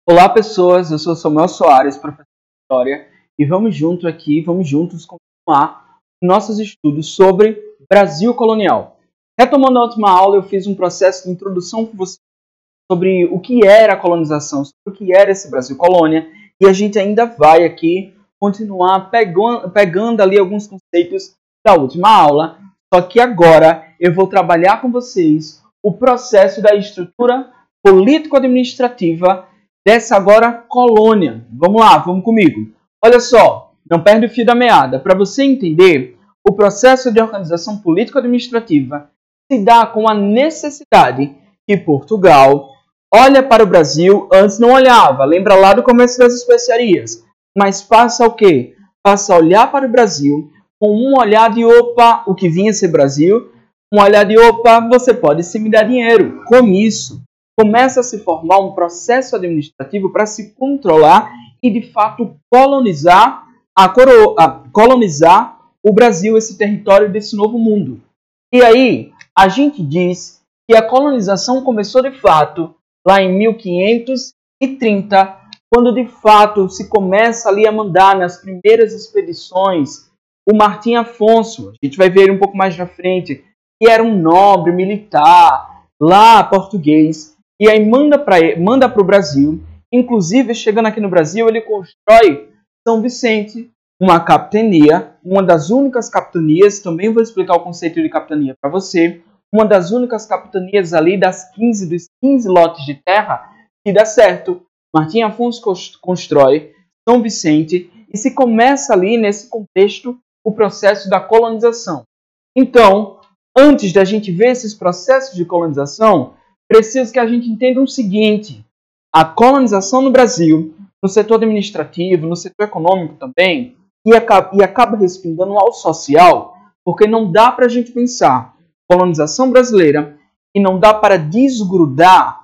Olá pessoas, eu sou Samuel Soares, professor de História, e vamos juntos continuar nossos estudos sobre Brasil colonial. Retomando a última aula, eu fiz um processo de introdução com você sobre o que era a colonização, sobre o que era esse Brasil colônia, e a gente ainda vai aqui continuar pegando ali alguns conceitos da última aula, só que agora eu vou trabalhar com vocês o processo da estrutura político-administrativa dessa agora colônia. Vamos lá, vamos comigo. Olha só, não perde o fio da meada. Para você entender, o processo de organização político-administrativa se dá com a necessidade que Portugal olha para o Brasil, antes não olhava, lembra lá do começo das especiarias, mas passa o quê? Passa a olhar para o Brasil com um olhar de opa, o que vinha ser Brasil, um olhar de opa, você pode se me dar dinheiro. Com isso, começa a se formar um processo administrativo para se controlar e, de fato, colonizar colonizar o Brasil, esse território desse novo mundo. E aí, a gente diz que a colonização começou, de fato, lá em 1530, quando, de fato, se começa ali a mandar nas primeiras expedições o Martim Afonso. A gente vai ver ele um pouco mais na frente, que era um nobre militar, lá português, e aí manda para o Brasil. Inclusive, chegando aqui no Brasil, ele constrói São Vicente, uma capitania, uma das únicas capitanias, também vou explicar o conceito de capitania para você, uma das únicas capitanias ali dos 15 lotes de terra que dá certo. Martim Afonso constrói São Vicente e se começa ali, nesse contexto, o processo da colonização. Então, antes da gente ver esses processos de colonização, preciso que a gente entenda o seguinte: a colonização no Brasil, no setor administrativo, no setor econômico também, e acaba respingando ao social, porque não dá para a gente pensar colonização brasileira e não dá para desgrudar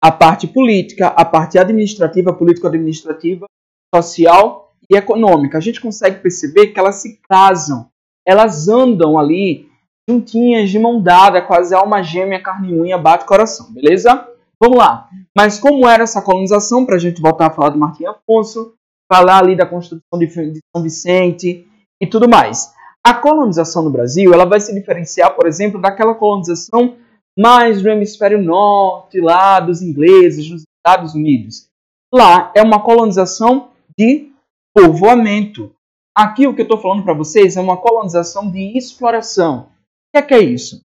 a parte política, a parte administrativa, político-administrativa, social e econômica. A gente consegue perceber que elas se casam, elas andam ali juntinhas, de mão dada, quase alma gêmea, carne e unha, bate coração, beleza? Vamos lá. Mas como era essa colonização, para a gente voltar a falar do Martim Afonso, falar ali da construção de São Vicente e tudo mais. A colonização no Brasil, ela vai se diferenciar, por exemplo, daquela colonização mais do hemisfério norte, lá dos ingleses, dos Estados Unidos. Lá é uma colonização de povoamento. Aqui o que eu estou falando para vocês é uma colonização de exploração. O que é isso?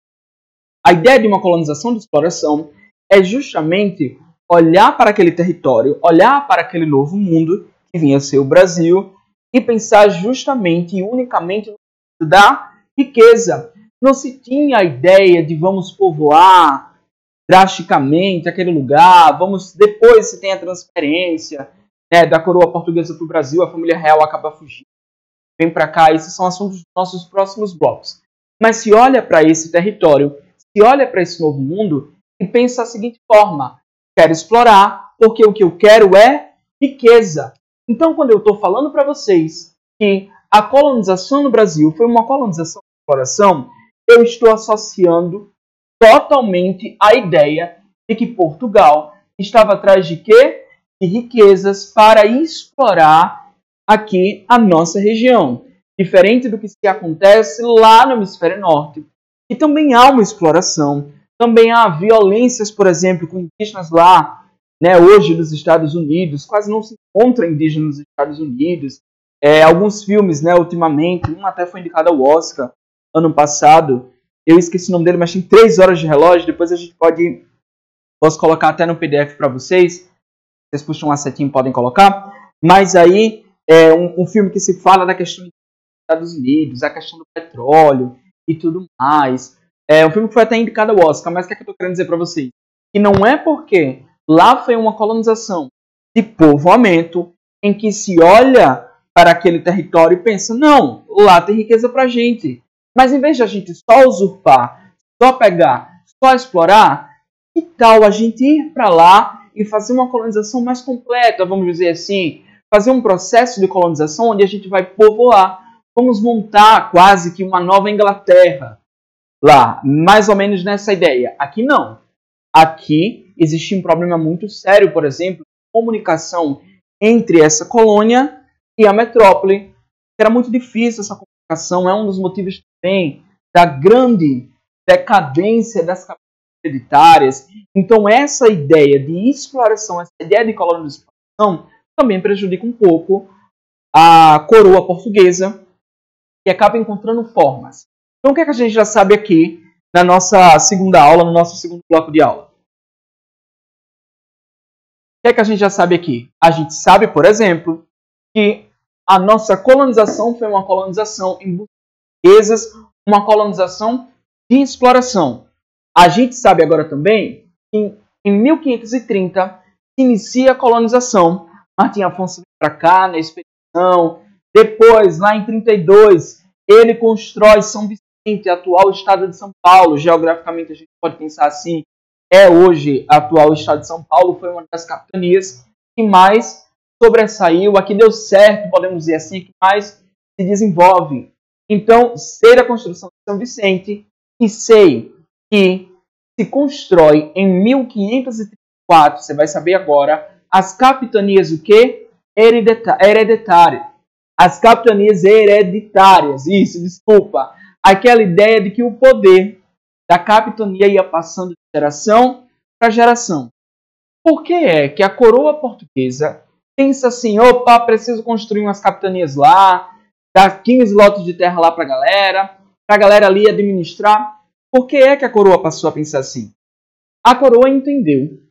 A ideia de uma colonização de exploração é justamente olhar para aquele território, olhar para aquele novo mundo que vinha a ser o Brasil e pensar justamente e unicamente no da riqueza. Não se tinha a ideia de vamos povoar drasticamente aquele lugar, depois se tem a transferência, né, da coroa portuguesa para o Brasil, a família real acaba fugindo, vem para cá. Esses são assuntos dos nossos próximos blocos. Mas se olha para esse território, se olha para esse novo mundo e pensa da seguinte forma: quero explorar porque o que eu quero é riqueza. Então, quando eu estou falando para vocês que a colonização no Brasil foi uma colonização de exploração, eu estou associando totalmente a ideia de que Portugal estava atrás de quê? De riquezas para explorar aqui a nossa região. Diferente do que se acontece lá no hemisfério norte. E também há uma exploração, também há violências, por exemplo, com indígenas lá, né, hoje nos Estados Unidos, quase não se encontra indígenas nos Estados Unidos. Alguns filmes, né, ultimamente, um até foi indicado ao Oscar ano passado, eu esqueci o nome dele, mas tem 3 horas de relógio, depois a gente posso colocar até no PDF para vocês, vocês puxam uma setinha e podem colocar, mas aí é um filme que se fala da questão dos Estados Unidos, a questão do petróleo e tudo mais. É um filme que foi até indicado ao Oscar, mas o que é que eu estou querendo dizer para vocês? Que não é porque lá foi uma colonização de povoamento em que se olha para aquele território e pensa, não, lá tem riqueza para a gente. Mas em vez de a gente só usurpar, só pegar, só explorar, que tal a gente ir para lá e fazer uma colonização mais completa, vamos dizer assim, fazer um processo de colonização onde a gente vai povoar, vamos montar quase que uma nova Inglaterra lá, mais ou menos nessa ideia. Aqui não. Aqui existia um problema muito sério, por exemplo, de comunicação entre essa colônia e a metrópole. Era muito difícil essa comunicação, é um dos motivos também da grande decadência das capitais hereditárias. Então essa ideia de exploração, essa ideia de colonização também prejudica um pouco a coroa portuguesa, que acaba encontrando formas. Então o que é que a gente já sabe aqui na nossa segunda aula, no nosso segundo bloco de aula? O que é que a gente já sabe aqui? A gente sabe, por exemplo, que a nossa colonização foi uma colonização em busca de riquezas, uma colonização de exploração. A gente sabe agora também que em 1530 se inicia a colonização. Martim Afonso vem para cá na expedição. Depois, lá em 32, ele constrói São Vicente, atual estado de São Paulo. Geograficamente a gente pode pensar assim, é hoje atual estado de São Paulo, foi uma das capitanias que mais sobressaiu, a que deu certo, podemos dizer assim, que mais se desenvolve. Então, sei da construção de São Vicente e sei que se constrói em 1534, você vai saber agora, as capitanias o quê? Hereditárias. As capitanias hereditárias, isso, desculpa. Aquela ideia de que o poder da capitania ia passando de geração para geração. Por que é que a coroa portuguesa pensa assim, opa, preciso construir umas capitanias lá, dar 15 lotes de terra lá para a galera ali administrar? Por que é que a coroa passou a pensar assim? A coroa entendeu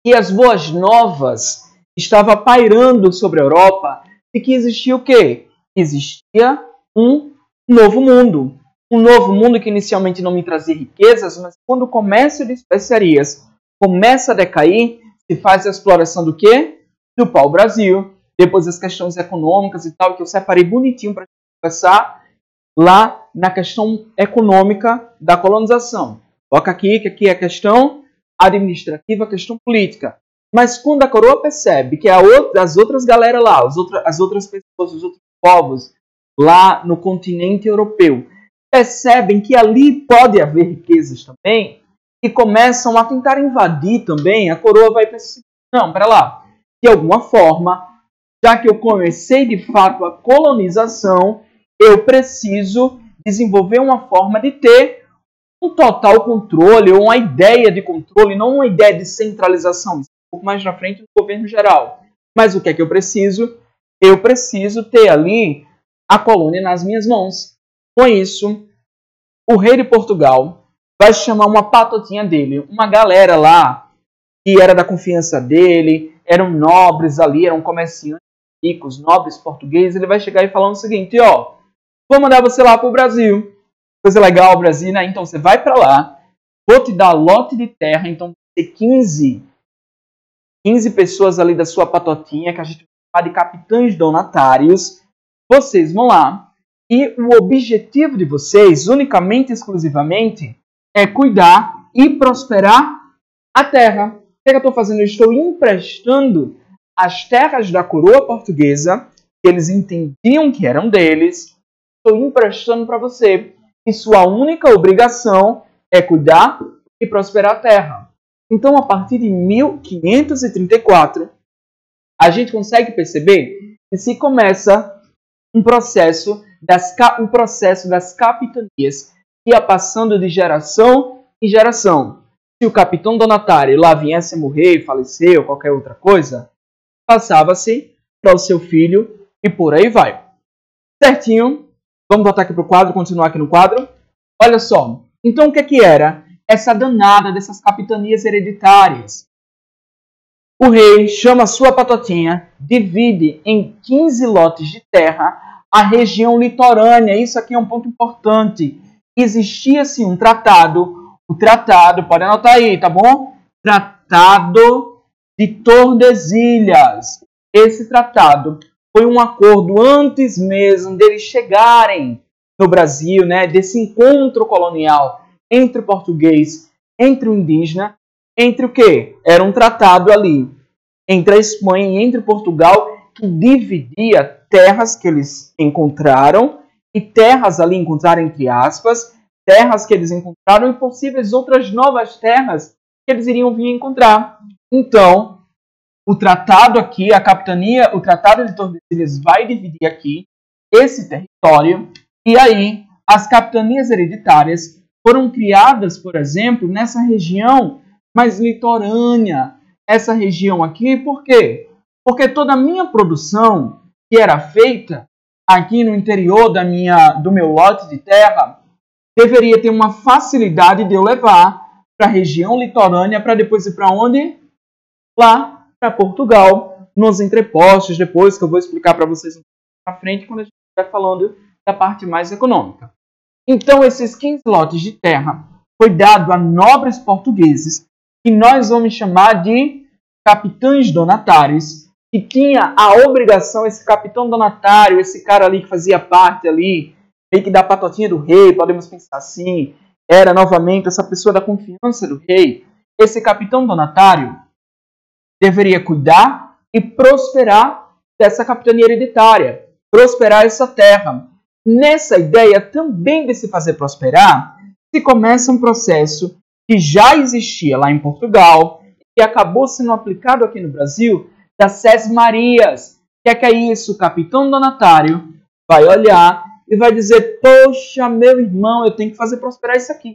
que as boas novas estavam pairando sobre a Europa e que existia o quê? Existia um novo mundo. Um novo mundo que inicialmente não me trazia riquezas, mas quando o comércio de especiarias começa a decair, se faz a exploração do quê? Do pau-brasil. Depois as questões econômicas e tal, que eu separei bonitinho para conversar lá na questão econômica da colonização. Coloca aqui que aqui é a questão administrativa, a questão política. Mas quando a coroa percebe que as outras galera lá, as outras pessoas, os outros povos lá no continente europeu, percebem que ali pode haver riquezas também e começam a tentar invadir também, a coroa vai pensar, não, para lá, de alguma forma, já que eu comecei de fato a colonização, eu preciso desenvolver uma forma de ter um total controle, ou uma ideia de controle, não uma ideia de centralização, isso um pouco mais na frente do governo geral. Mas o que é que eu preciso? Eu preciso ter ali a colônia nas minhas mãos. Com isso, o rei de Portugal vai chamar uma patotinha dele, uma galera lá que era da confiança dele, eram nobres ali, eram comerciantes ricos, nobres portugueses. Ele vai chegar e falar o seguinte, ó, vou mandar você lá para o Brasil. Coisa legal, Brasil, né? Então você vai para lá, vou te dar lote de terra, então vai ter 15 pessoas ali da sua patotinha, que a gente vai chamar de capitães donatários. Vocês vão lá. E o objetivo de vocês, unicamente e exclusivamente, é cuidar e prosperar a terra. O que eu estou fazendo? Eu estou emprestando as terras da coroa portuguesa, que eles entendiam que eram deles, estou emprestando para você. E sua única obrigação é cuidar e prosperar a terra. Então, a partir de 1534, a gente consegue perceber que se começa um processo das capitanias que ia passando de geração em geração. Se o capitão donatário lá viesse a morrer, falecer ou qualquer outra coisa, passava-se para o seu filho e por aí vai. Certinho? Vamos voltar aqui para o quadro, continuar aqui no quadro. Olha só. Então o que era essa danada dessas capitanias hereditárias? O rei chama a sua patotinha, divide em 15 lotes de terra a região litorânea. Isso aqui é um ponto importante. Existia-se um tratado, o tratado, pode anotar aí, tá bom? Tratado de Tordesilhas. Esse tratado foi um acordo antes mesmo deles chegarem no Brasil, né? Desse encontro colonial entre o português, entre o indígena, entre o quê? Era um tratado ali entre a Espanha e entre Portugal que dividia terras que eles encontraram e terras ali encontraram entre aspas, terras que eles encontraram e possíveis outras novas terras que eles iriam vir encontrar. Então, o tratado aqui, a capitania, o Tratado de Tordesilhas vai dividir aqui esse território, e aí as capitanias hereditárias foram criadas, por exemplo, nessa região mais litorânea, essa região aqui, por quê? Porque toda a minha produção que era feita aqui no interior do meu lote de terra deveria ter uma facilidade de eu levar para a região litorânea para depois ir para onde? Lá para Portugal, nos entrepostos, depois que eu vou explicar para vocês na frente quando a gente estiver falando da parte mais econômica. Então, esses 15 lotes de terra foi dado a nobres portugueses, que nós vamos chamar de capitães donatários, que tinha a obrigação, esse capitão donatário, esse cara ali que fazia parte ali, meio que da patotinha do rei, podemos pensar assim, era novamente essa pessoa da confiança do rei. Esse capitão donatário deveria cuidar e prosperar dessa capitania hereditária, prosperar essa terra. Nessa ideia também de se fazer prosperar, se começa um processo que já existia lá em Portugal, que acabou sendo aplicado aqui no Brasil, das sesmarias. O que é isso? O capitão donatário vai olhar e vai dizer, poxa, meu irmão, eu tenho que fazer prosperar isso aqui.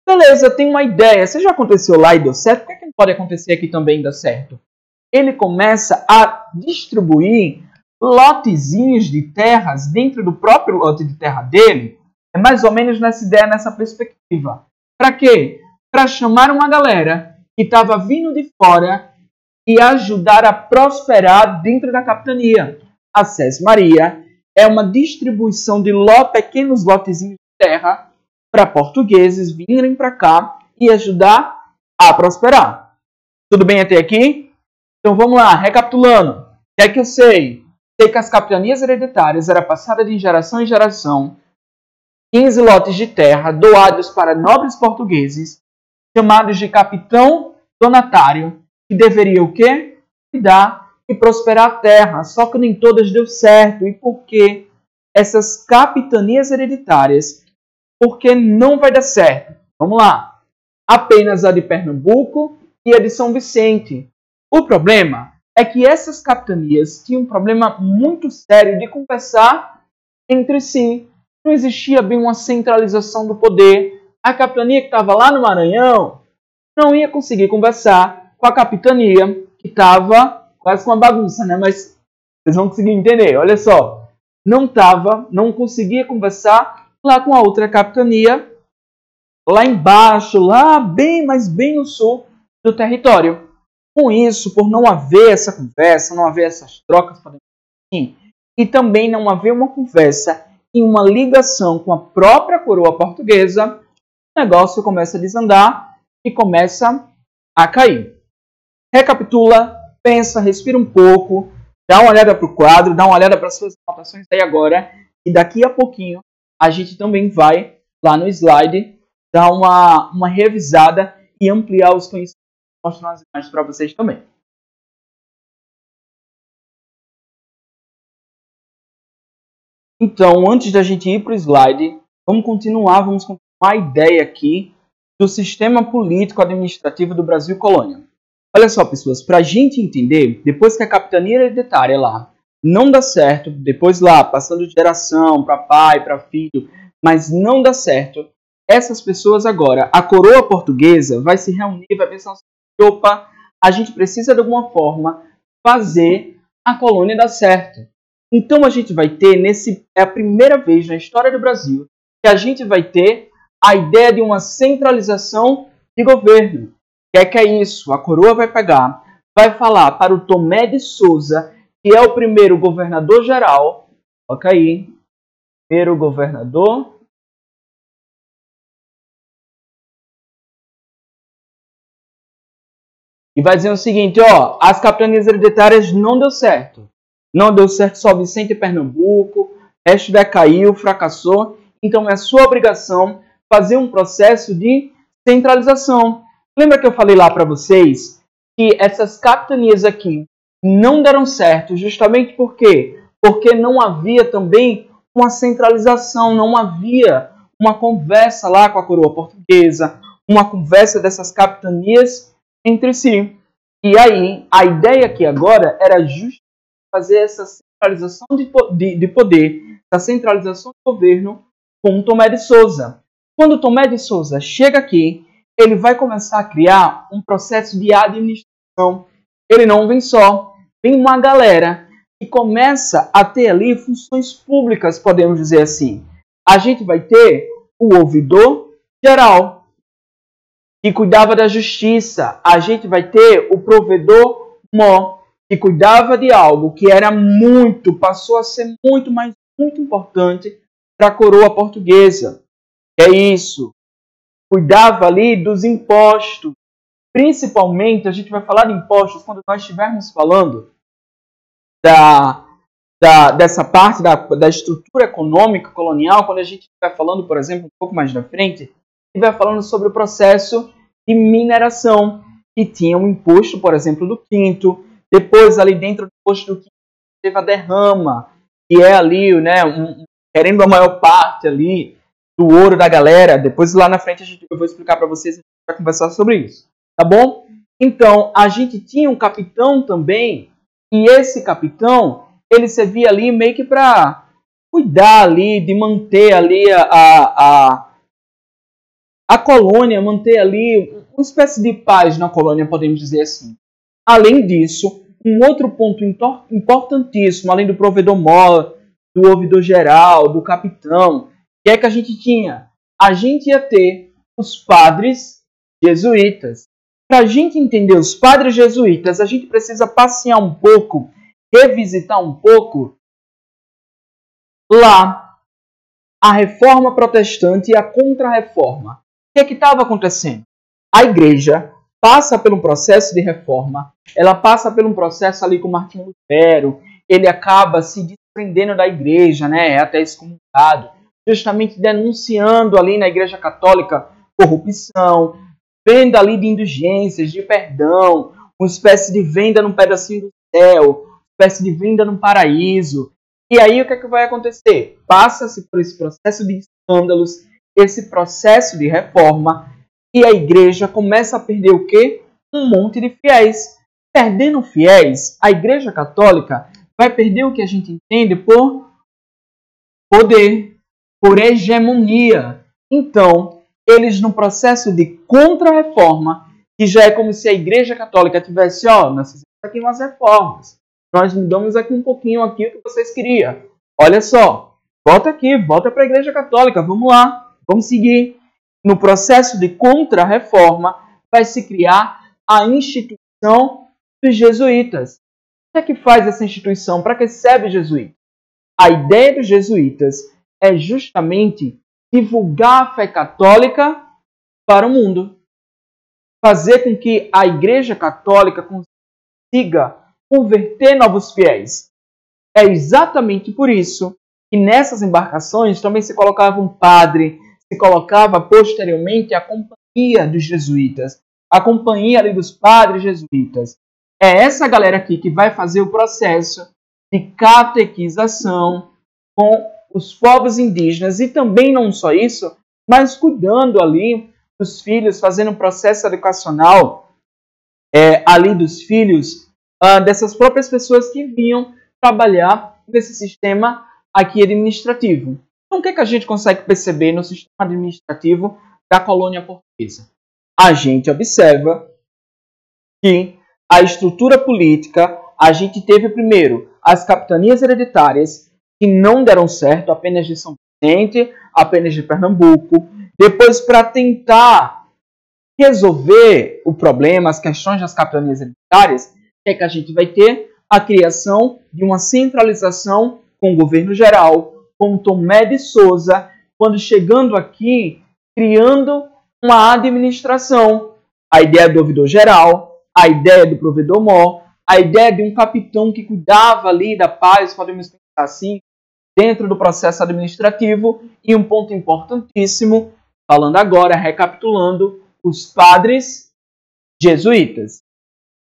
Beleza, tem uma ideia. Se já aconteceu lá e deu certo, por que não pode acontecer aqui também e dar certo? Ele começa a distribuir lotezinhos de terras dentro do próprio lote de terra dele. É mais ou menos nessa ideia, nessa perspectiva. Para quê? Para chamar uma galera que estava vindo de fora e ajudar a prosperar dentro da capitania. A sesmaria é uma distribuição de pequenos lotezinhos de terra para portugueses virem para cá e ajudar a prosperar. Tudo bem até aqui? Então vamos lá, recapitulando. O que é que eu sei? Sei que as capitanias hereditárias eram passadas de geração em geração, 15 lotes de terra doados para nobres portugueses, chamados de capitão donatário, que deveria o quê? Cuidar e prosperar a terra. Só que nem todas deu certo. E por quê? Essas capitanias hereditárias, porque não vai dar certo. Vamos lá. Apenas a de Pernambuco e a de São Vicente. O problema é que essas capitanias tinham um problema muito sério de conversar entre si. Não existia bem uma centralização do poder. A capitania que estava lá no Maranhão não ia conseguir conversar com a capitania que estava quase com uma bagunça, né? Mas vocês vão conseguir entender. Olha só. Não conseguia conversar lá com a outra capitania, lá embaixo, lá bem, mas bem no sul do território. Com isso, por não haver essa conversa, não haver essas trocas, podemos dizer assim, e também não haver uma conversa e uma ligação com a própria coroa portuguesa, o negócio começa a desandar e começa a cair. Recapitula, pensa, respira um pouco, dá uma olhada para o quadro, dá uma olhada para as suas anotações aí agora, e daqui a pouquinho a gente também vai lá no slide dar uma revisada e ampliar os conhecimentos, mostrar as imagens para vocês também. Então, antes da gente ir para o slide, vamos continuar a ideia aqui do sistema político-administrativo do Brasil colônia. Olha só, pessoas, para a gente entender, depois que a capitania hereditária lá não dá certo, depois lá, passando de geração para pai, para filho, mas não dá certo, essas pessoas agora, a coroa portuguesa vai se reunir, vai pensar assim, opa, a gente precisa de alguma forma fazer a colônia dar certo. Então a gente vai ter, é a primeira vez na história do Brasil, que a gente vai ter a ideia de uma centralização de governo. O que é isso? A coroa vai pegar, vai falar para o Tomé de Souza, que é o primeiro governador geral, coloca aí, primeiro governador e vai dizer o seguinte, ó, as capitanias hereditárias não deu certo. Não deu certo só Vicente e Pernambuco, o resto decaiu, fracassou. Então é sua obrigação fazer um processo de centralização. Lembra que eu falei lá para vocês que essas capitanias aqui não deram certo justamente por quê? Porque não havia também uma centralização, não havia uma conversa lá com a coroa portuguesa, uma conversa dessas capitanias entre si. E aí, a ideia aqui agora era justamente fazer essa centralização de poder, essa centralização do governo com Tomé de Souza. Quando Tomé de Souza chega aqui, ele vai começar a criar um processo de administração. Ele não vem só, vem uma galera que começa a ter ali funções públicas, podemos dizer assim. A gente vai ter o ouvidor geral, que cuidava da justiça. A gente vai ter o provedor mor, que cuidava de algo que era passou a ser muito importante para a coroa portuguesa. É isso. Cuidava ali dos impostos. Principalmente, a gente vai falar de impostos quando nós estivermos falando dessa parte da estrutura econômica colonial, quando a gente estiver falando, por exemplo, um pouco mais na frente, estiver falando sobre o processo de mineração, que tinha um imposto, por exemplo, do quinto. Depois, ali dentro do imposto do quinto, teve a derrama, que é ali, né, querendo a maior parte ali do ouro da galera. Depois, lá na frente, eu vou explicar para vocês, a gente vai conversar sobre isso. Tá bom? Então, a gente tinha um capitão também, e esse capitão, ele servia ali meio que para cuidar ali, de manter ali a colônia, manter ali uma espécie de paz na colônia, podemos dizer assim. Além disso, um outro ponto importantíssimo, além do provedor mor, do ouvidor geral, do capitão, que é que a gente tinha? A gente ia ter os padres jesuítas. Para a gente entender os padres jesuítas, a gente precisa passear um pouco, revisitar um pouco lá a reforma protestante e a contra-reforma. O que estava acontecendo? A igreja passa por um processo de reforma, ela passa por um processo ali com Martinho Lutero, ele acaba se desprendendo da igreja, né, é até excomungado, justamente denunciando ali na igreja católica corrupção, venda ali de indulgências, de perdão, uma espécie de venda num pedacinho do céu, uma espécie de venda num paraíso. E aí o que é que vai acontecer? Passa-se por esse processo de escândalos, esse processo de reforma, e a igreja começa a perder o quê? Um monte de fiéis. Perdendo fiéis, a igreja católica vai perder o que a gente entende por poder, por hegemonia. Então, eles no processo de contra-reforma, que já é como se a igreja católica tivesse, nós fizemos aqui umas reformas, nós mudamos aqui um pouquinho aqui o que vocês queriam. Olha só, volta aqui, volta para a igreja católica, vamos lá, vamos seguir. No processo de contra-reforma, vai se criar a instituição dos jesuítas. O que é que faz essa instituição? Para que serve jesuíta? A ideia dos jesuítas é justamente divulgar a fé católica para o mundo. Fazer com que a igreja católica consiga converter novos fiéis. É exatamente por isso que nessas embarcações também se colocava um padre, se colocava posteriormente a companhia dos jesuítas, a companhia ali dos padres jesuítas. É essa galera aqui que vai fazer o processo de catequização com os povos indígenas e também não só isso, mas cuidando ali dos filhos, fazendo um processo educacional ali dos filhos dessas próprias pessoas que vinham trabalhar nesse sistema aqui administrativo. Então, o que a gente consegue perceber no sistema administrativo da colônia portuguesa? A gente observa que a estrutura política, a gente teve primeiro as capitanias hereditárias, que não deram certo, apenas de São Vicente, apenas de Pernambuco. Depois, para tentar resolver o problema, as questões das capitanias hereditárias, é que a gente vai ter a criação de uma centralização com o governo geral, com Tomé de Souza, quando chegando aqui, criando uma administração. A ideia do ouvidor geral, a ideia do provedor mor, a ideia de um capitão que cuidava ali da paz, podemos pensar assim, dentro do processo administrativo. E um ponto importantíssimo, falando agora, recapitulando, os padres jesuítas.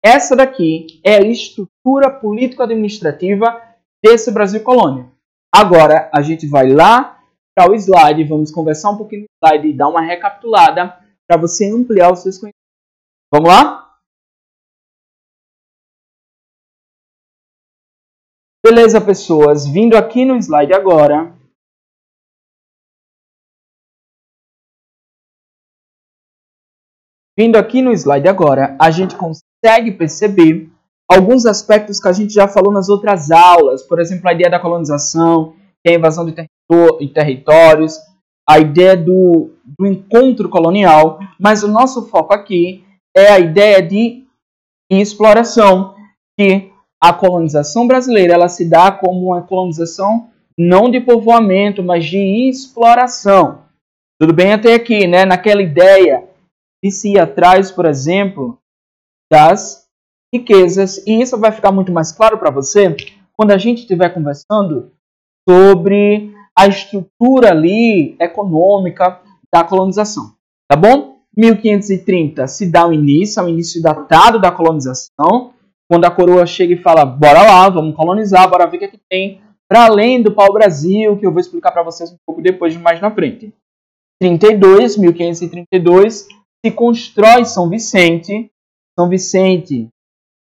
Essa daqui é a estrutura político-administrativa desse Brasil colônia. Agora, a gente vai lá para o slide, vamos conversar um pouquinho no slide e dar uma recapitulada para você ampliar os seus conhecimentos. Vamos lá? Beleza, pessoas? Vindo aqui no slide agora. A gente consegue perceber alguns aspectos que a gente já falou nas outras aulas. Por exemplo, a ideia da colonização, que é a invasão de territórios, a ideia do encontro colonial. Mas o nosso foco aqui é a ideia de exploração, que a colonização brasileira ela se dá como uma colonização não de povoamento, mas de exploração. Tudo bem até aqui, né? Naquela ideia de se ir atrás, por exemplo, das riquezas. E isso vai ficar muito mais claro para você quando a gente estiver conversando sobre a estrutura ali econômica da colonização. Tá bom? 1530 se dá o início datado da colonização, quando a coroa chega e fala, bora lá, vamos colonizar, bora ver o que é que tem para além do pau-brasil, que eu vou explicar para vocês um pouco depois, mais na frente. 1532, se constrói São Vicente,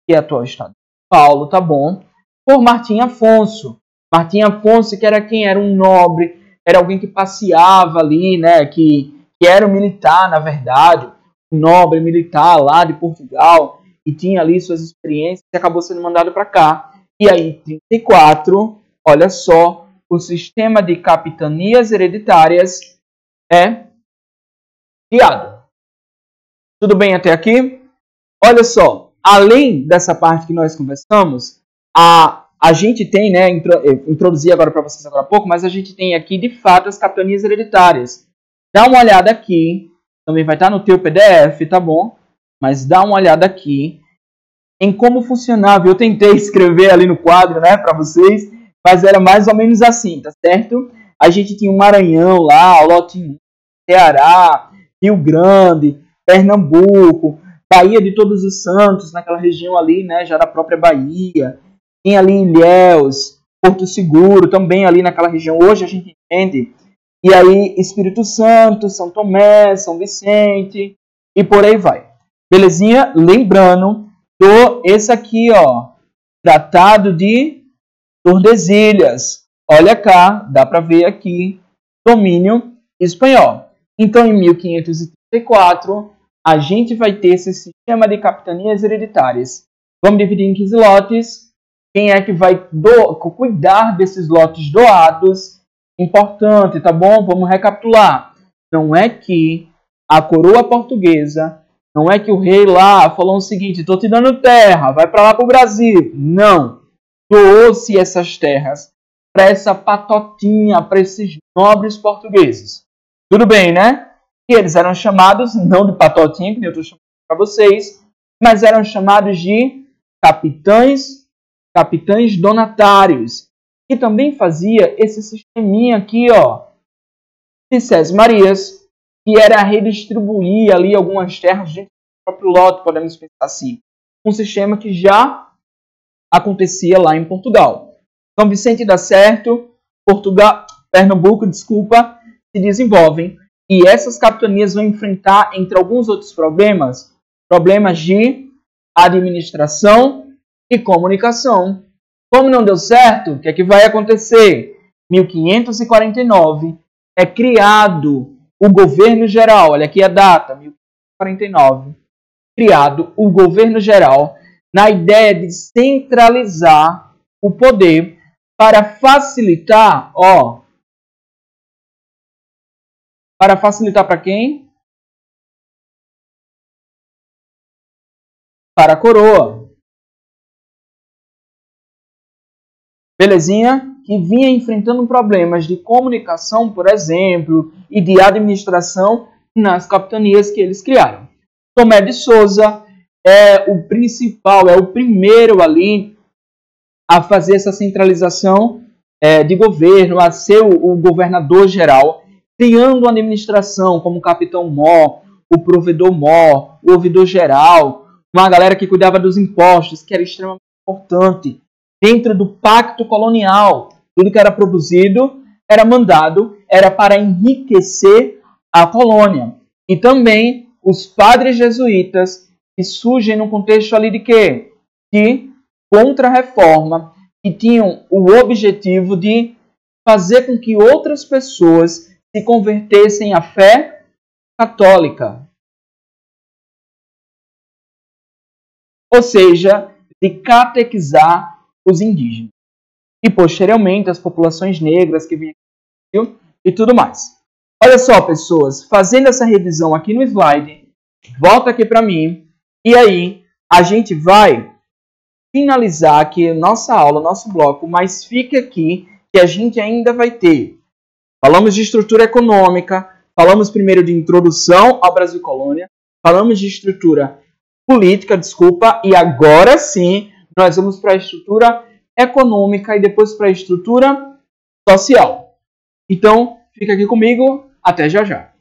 que é atual estado de São Paulo, tá bom? Por Martim Afonso. Martim Afonso, que era quem? Era um nobre, era alguém que passeava ali, né? Que era um militar, na verdade, um nobre militar lá de Portugal, e tinha ali suas experiências e acabou sendo mandado para cá. E aí, em 34, olha só, o sistema de capitanias hereditárias é criado. Tudo bem até aqui? Olha só, além dessa parte que nós conversamos, a gente tem, né, introduzi agora para vocês agora há pouco, mas a gente tem aqui, de fato, as capitanias hereditárias. Dá uma olhada aqui, também vai estar no teu PDF, tá bom? Mas dá uma olhada aqui em como funcionava. Eu tentei escrever ali no quadro, né, para vocês, mas era mais ou menos assim, tá certo? A gente tinha um Maranhão lá, o lote Ceará, Rio Grande, Pernambuco, Bahia de Todos os Santos, naquela região ali, né, já da própria Bahia. Tem ali Ilhéus, Porto Seguro, também ali naquela região. Hoje a gente entende. E aí Espírito Santo, São Tomé, São Vicente e por aí vai. Belezinha? Lembrando esse aqui, ó, Tratado de Tordesilhas. Olha cá, dá para ver aqui, domínio espanhol. Então, em 1534, a gente vai ter esse sistema de capitanias hereditárias. Vamos dividir em 15 lotes. Quem é que vai cuidar desses lotes doados? Importante, tá bom? Vamos recapitular. Não é que a coroa portuguesa, não é que o rei lá falou o seguinte, estou te dando terra, vai para lá para o Brasil. Não. Doou-se essas terras para essa patotinha, para esses nobres portugueses. Tudo bem, né? E eles eram chamados, não de patotinha, que eu estou chamando para vocês, mas eram chamados de capitães donatários, que também fazia esse sisteminha aqui, ó, de Sés-Marias, que era redistribuir ali algumas terras dentro do próprio lote, podemos pensar assim. Um sistema que já acontecia lá em Portugal. São Vicente dá certo, Pernambuco, se desenvolvem. E essas capitanias vão enfrentar, entre alguns outros problemas de administração e comunicação. Como não deu certo, o que é que vai acontecer? 1549 é criado o governo geral. Olha aqui a data, 1549. Criado o governo geral na ideia de centralizar o poder para facilitar, ó, para facilitar para quem? Para a coroa. Belezinha? Que vinha enfrentando problemas de comunicação, por exemplo, e de administração nas capitanias que eles criaram. Tomé de Souza é o principal, é o primeiro ali a fazer essa centralização de governo, a ser o governador geral, criando uma administração como o capitão-mor, o provedor-mor, o ouvidor geral, uma galera que cuidava dos impostos, que era extremamente importante. Dentro do pacto colonial, tudo que era produzido era mandado, era para enriquecer a colônia. E também os padres jesuítas, que surgem no contexto ali de quê? De contra-reforma, que tinham o objetivo de fazer com que outras pessoas se convertessem à fé católica. Ou seja, de catequizar os indígenas. E, posteriormente, as populações negras que vinham aqui e tudo mais. Olha só, pessoas, fazendo essa revisão aqui no slide, volta aqui para mim, e aí a gente vai finalizar aqui nossa aula, nosso bloco, mas fique aqui que a gente ainda vai ter. Falamos de estrutura econômica, falamos primeiro de introdução ao Brasil Colônia, falamos de estrutura política, e agora sim nós vamos para a estrutura econômica e depois para a estrutura social. Então, fica aqui comigo, até já já.